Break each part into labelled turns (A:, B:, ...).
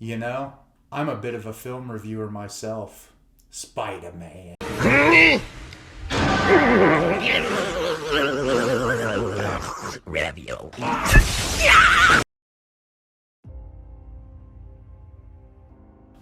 A: You know, I'm a bit of a film reviewer myself. Spider-Man.
B: Ravioli.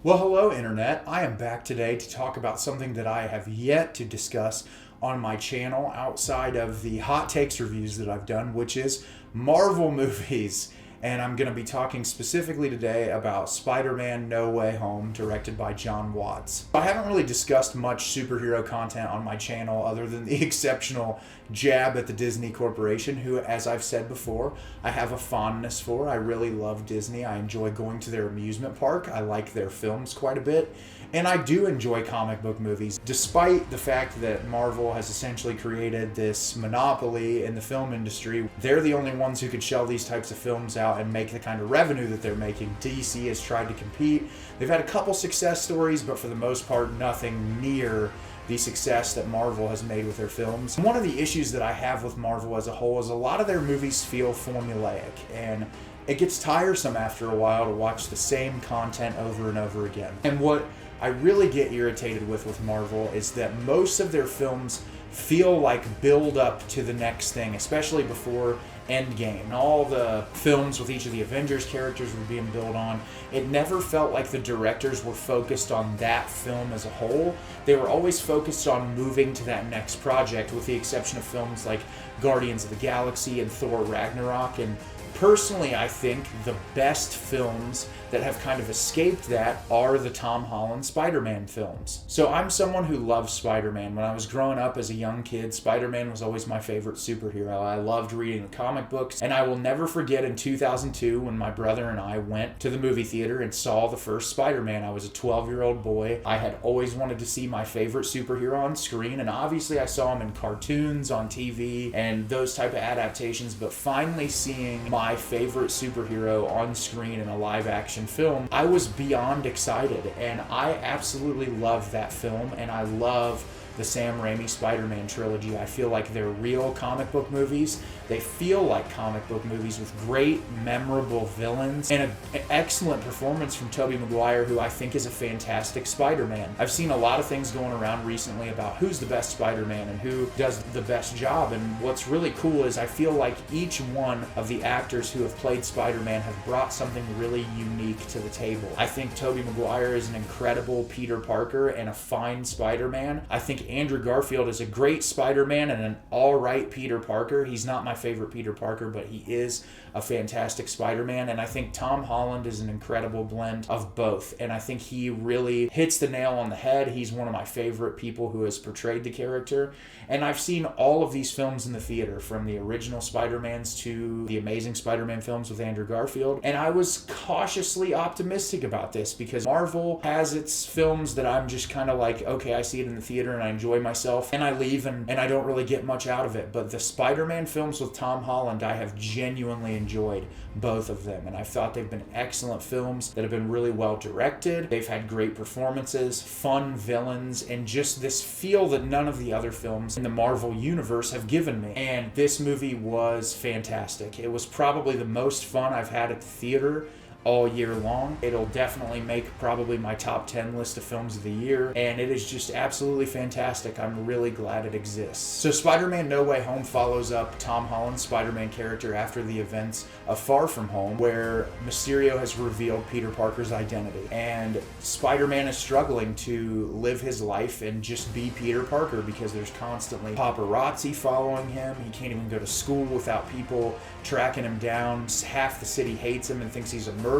A: Well, hello, Internet. I am back today to talk about something that I have yet to discuss on my channel outside of the hot takes reviews that I've done, which is Marvel movies. And I'm going to be talking specifically today about Spider-Man No Way Home, directed by Jon Watts. I haven't really discussed much superhero content on my channel other than the exceptional jab at the Disney Corporation, who, as I've said before, I have a fondness for. I really love Disney. I enjoy going to their amusement park. I like their films quite a bit. And I do enjoy comic book movies, despite the fact that Marvel has essentially created this monopoly in the film industry. They're the only ones who could shell these types of films out and make the kind of revenue that they're making. DC has tried to compete. They've had a couple success stories, but for the most part, nothing near the success that Marvel has made with their films. One of the issues that I have with Marvel as a whole is a lot of their movies feel formulaic, and it gets tiresome after a while to watch the same content over and over again. And what I really get irritated with Marvel is that most of their films feel like build up to the next thing, especially before Endgame. And all the films with each of the Avengers characters were being built on. It never felt like the directors were focused on that film as a whole. They were always focused on moving to that next project, with the exception of films like Guardians of the Galaxy and Thor Ragnarok. And personally, I think the best films that have kind of escaped that are the Tom Holland Spider-Man films. So I'm someone who loves Spider-Man. When I was growing up as a young kid, Spider-Man was always my favorite superhero. I loved reading the comic books, and I will never forget in 2002 when my brother and I went to the movie theater and saw the first Spider-Man. I was a 12-year-old boy. I had always wanted to see my favorite superhero on screen, and obviously I saw him in cartoons, on TV, and those type of adaptations, but finally seeing my favorite superhero on screen in a live-action film, I was beyond excited, and I absolutely love that film, and I love the Sam Raimi Spider-Man trilogy. I feel like they're real comic book movies. They feel like comic book movies with great, memorable villains and an excellent performance from Tobey Maguire, who I think is a fantastic Spider-Man. I've seen a lot of things going around recently about who's the best Spider-Man and who does the best job, and what's really cool is I feel like each one of the actors who have played Spider-Man have brought something really unique to the table. I think Tobey Maguire is an incredible Peter Parker and a fine Spider-Man. I think Andrew Garfield is a great Spider-Man and an alright Peter Parker. He's not my favorite Peter Parker, but he is a fantastic Spider-Man, and I think Tom Holland is an incredible blend of both, and I think he really hits the nail on the head. He's one of my favorite people who has portrayed the character, and I've seen all of these films in the theater, from the original Spider-Mans to the Amazing Spider-Man films with Andrew Garfield, and I was cautiously optimistic about this because Marvel has its films that I'm just kind of like, okay, I see it in the theater and I enjoy myself, and I leave and I don't really get much out of it. But the Spider-Man films with Tom Holland, I have genuinely enjoyed both of them, and I thought they've been excellent films that have been really well directed. They've had great performances, fun villains, and just this feel that none of the other films in the Marvel universe have given me. And this movie was fantastic. It was probably the most fun I've had at the theater all year long. It'll definitely make probably my top 10 list of films of the year, and it is just absolutely fantastic. I'm really glad it exists. So Spider-Man No Way Home follows up Tom Holland's Spider-Man character after the events of Far From Home, where Mysterio has revealed Peter Parker's identity, and Spider-Man is struggling to live his life and just be Peter Parker because there's constantly paparazzi following him. He can't even go to school without people tracking him down. Half the city hates him and thinks he's a murderer.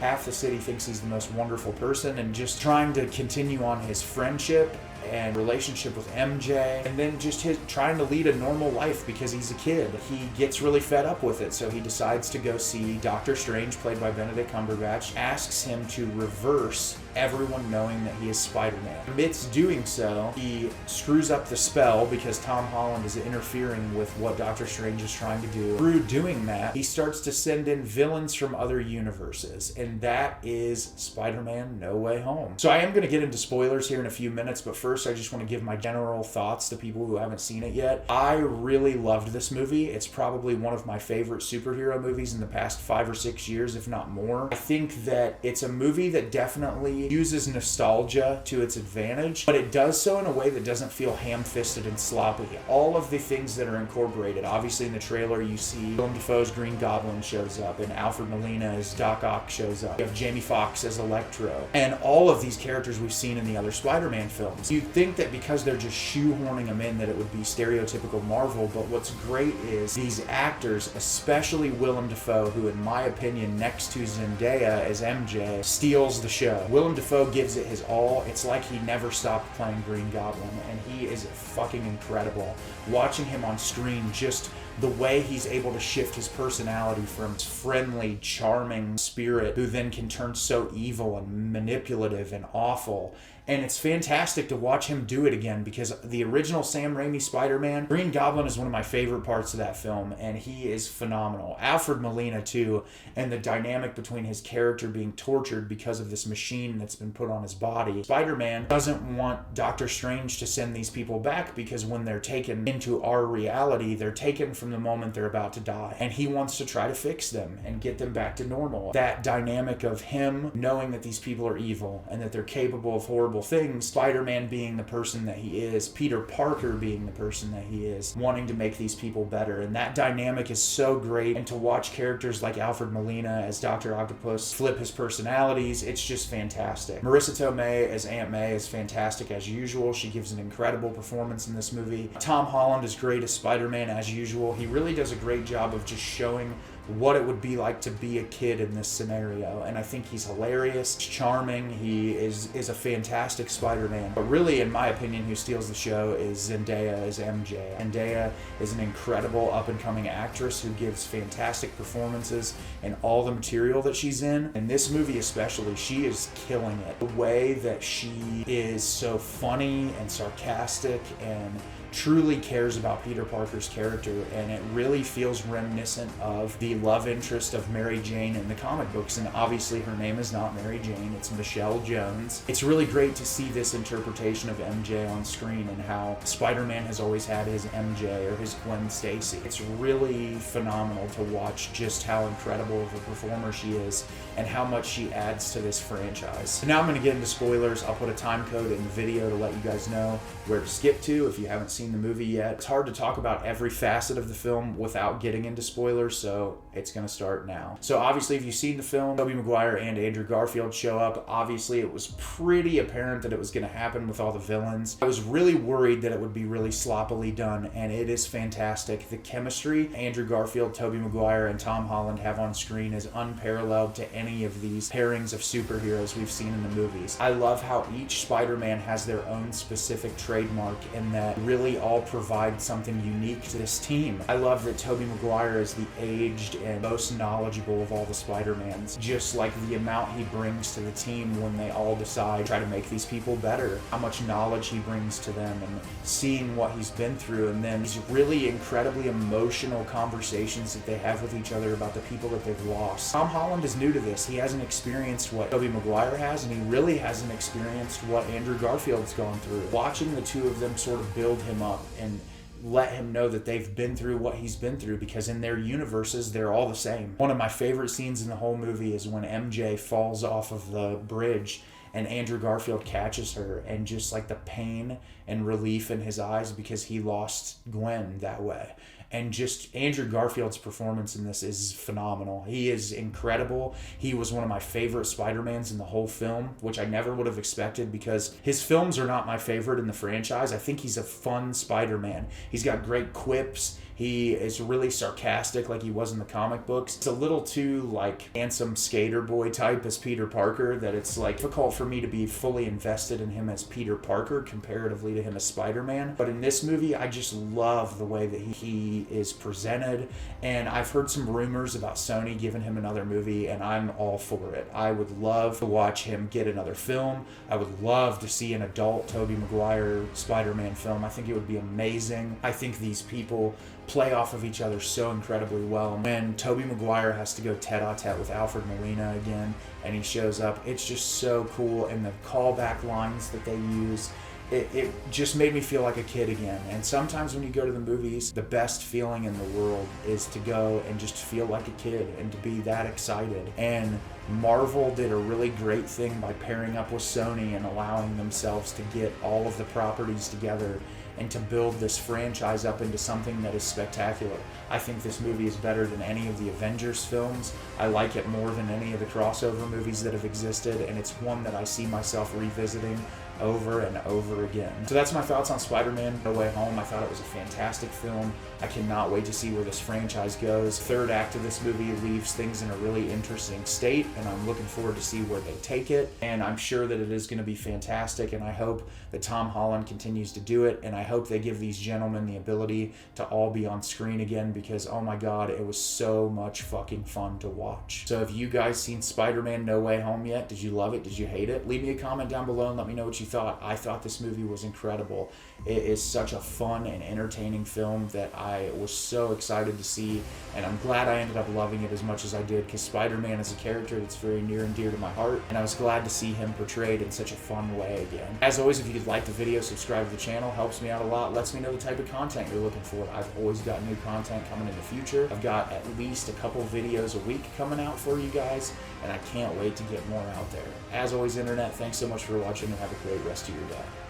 A: Half the city thinks he's the most wonderful person, and just trying to continue on his friendship and relationship with MJ, and then just his trying to lead a normal life because he's a kid. He gets really fed up with it, so he decides to go see Doctor Strange, played by Benedict Cumberbatch, asks him to reverse everyone knowing that he is Spider-Man. Amidst doing so, he screws up the spell because Tom Holland is interfering with what Doctor Strange is trying to do. Through doing that, he starts to send in villains from other universes, and that is Spider-Man No Way Home. So I am going to get into spoilers here in a few minutes, but first first, I just want to give my general thoughts to people who haven't seen it yet. I really loved this movie. It's probably one of my favorite superhero movies in the past 5 or 6 years, if not more. I think that it's a movie that definitely uses nostalgia to its advantage, but it does so in a way that doesn't feel ham-fisted and sloppy. All of the things that are incorporated, obviously in the trailer you see Willem Dafoe's Green Goblin shows up, and Alfred Molina as Doc Ock shows up. You have Jamie Foxx as Electro, and all of these characters we've seen in the other Spider-Man films. You'd think that because they're just shoehorning them in that it would be stereotypical Marvel, but what's great is these actors, especially Willem Dafoe, who in my opinion, next to Zendaya as MJ, steals the show. Willem Dafoe gives it his all. It's like he never stopped playing Green Goblin, and he is fucking incredible. Watching him on screen, just the way he's able to shift his personality from friendly, charming spirit who then can turn so evil and manipulative and awful. And it's fantastic to watch him do it again, because the original Sam Raimi Spider-Man, Green Goblin is one of my favorite parts of that film, and he is phenomenal. Alfred Molina too, and the dynamic between his character being tortured because of this machine that's been put on his body. Spider-Man doesn't want Doctor Strange to send these people back, because when they're taken into our reality, they're taken from the moment they're about to die, and he wants to try to fix them and get them back to normal. That dynamic of him knowing that these people are evil and that they're capable of horrible things, Spider-Man being the person that he is, Peter Parker being the person that he is, wanting to make these people better. And that dynamic is so great. And to watch characters like Alfred Molina as Dr. Octopus flip his personalities, it's just fantastic. Marissa Tomei as Aunt May is fantastic as usual. She gives an incredible performance in this movie. Tom Holland is great as Spider-Man as usual. He really does a great job of just showing what it would be like to be a kid in this scenario, and I think he's hilarious, charming. He is a fantastic Spider-Man. But really, in my opinion, who steals the show is Zendaya as MJ. Zendaya is an incredible up-and-coming actress who gives fantastic performances in all the material that she's in. In this movie especially, she is killing it. The way that she is so funny and sarcastic and truly cares about Peter Parker's character, and it really feels reminiscent of the love interest of Mary Jane in the comic books. And obviously her name is not Mary Jane, it's Michelle Jones. It's really great to see this interpretation of MJ on screen, and how Spider-Man has always had his MJ or his Gwen Stacy. It's really phenomenal to watch just how incredible of a performer she is and how much she adds to this franchise. So now I'm going to get into spoilers. I'll put a time code in the video to let you guys know where to skip to if you haven't seen the movie yet. It's hard to talk about every facet of the film without getting into spoilers, so it's going to start now. So obviously, if you've seen the film, Tobey Maguire and Andrew Garfield show up. Obviously, it was pretty apparent that it was going to happen with all the villains. I was really worried that it would be really sloppily done, and it is fantastic. The chemistry Andrew Garfield, Tobey Maguire, and Tom Holland have on screen is unparalleled to any of these pairings of superheroes we've seen in the movies. I love how each Spider-Man has their own specific trademark, and that really all provide something unique to this team. I love that Tobey Maguire is the aged and most knowledgeable of all the Spider-Mans. Just like the amount he brings to the team when they all decide to try to make these people better. How much knowledge he brings to them, and seeing what he's been through, and then these really incredibly emotional conversations that they have with each other about the people that they've lost. Tom Holland is new to this. He hasn't experienced what Tobey Maguire has, and he really hasn't experienced what Andrew Garfield's gone through. Watching the two of them sort of build him up and let him know that they've been through what he's been through, because in their universes, they're all the same. One of my favorite scenes in the whole movie is when MJ falls off of the bridge and Andrew Garfield catches her, and just like the pain and relief in his eyes because he lost Gwen that way. And just Andrew Garfield's performance in this is phenomenal. He is incredible. He was one of my favorite Spider-Mans in the whole film, which I never would have expected, because his films are not my favorite in the franchise. I think he's a fun Spider-Man. He's got great quips. He is really sarcastic like he was in the comic books. It's a little too like handsome skater boy type as Peter Parker that it's like difficult for me to be fully invested in him as Peter Parker comparatively to him as Spider-Man. But in this movie, I just love the way that he is presented. And I've heard some rumors about Sony giving him another movie, and I'm all for it. I would love to watch him get another film. I would love to see an adult Tobey Maguire Spider-Man film. I think it would be amazing. I think these people play off of each other so incredibly well. When Tobey Maguire has to go tete-a-tete with Alfred Molina again, and he shows up, it's just so cool. And the callback lines that they use, it just made me feel like a kid again. And sometimes when you go to the movies, the best feeling in the world is to go and just feel like a kid and to be that excited. And Marvel did a really great thing by pairing up with Sony and allowing themselves to get all of the properties together and to build this franchise up into something that is spectacular. I think this movie is better than any of the Avengers films. I like it more than any of the crossover movies that have existed, and it's one that I see myself revisiting over and over again. So that's my thoughts on Spider-Man No Way Home. I thought it was a fantastic film. I cannot wait to see where this franchise goes. Third act of this movie leaves things in a really interesting state, and I'm looking forward to see where they take it. And I'm sure that it is going to be fantastic, and I hope that Tom Holland continues to do it, and I hope they give these gentlemen the ability to all be on screen again, because oh my god, it was so much fucking fun to watch. So have you guys seen Spider-Man No Way Home yet? Did you love it? Did you hate it? Leave me a comment down below and let me know what you thought. I thought this movie was incredible. It is such a fun and entertaining film that I was so excited to see, and I'm glad I ended up loving it as much as I did, because Spider-Man is a character that's very near and dear to my heart, and I was glad to see him portrayed in such a fun way again. As always, if you could like the video, subscribe to the channel, helps me out a lot, lets me know the type of content you're looking for. I've always got new content coming in the future. I've got at least a couple videos a week coming out for you guys, and I can't wait to get more out there. As always, Internet, thanks so much for watching, and have a great rest of your day.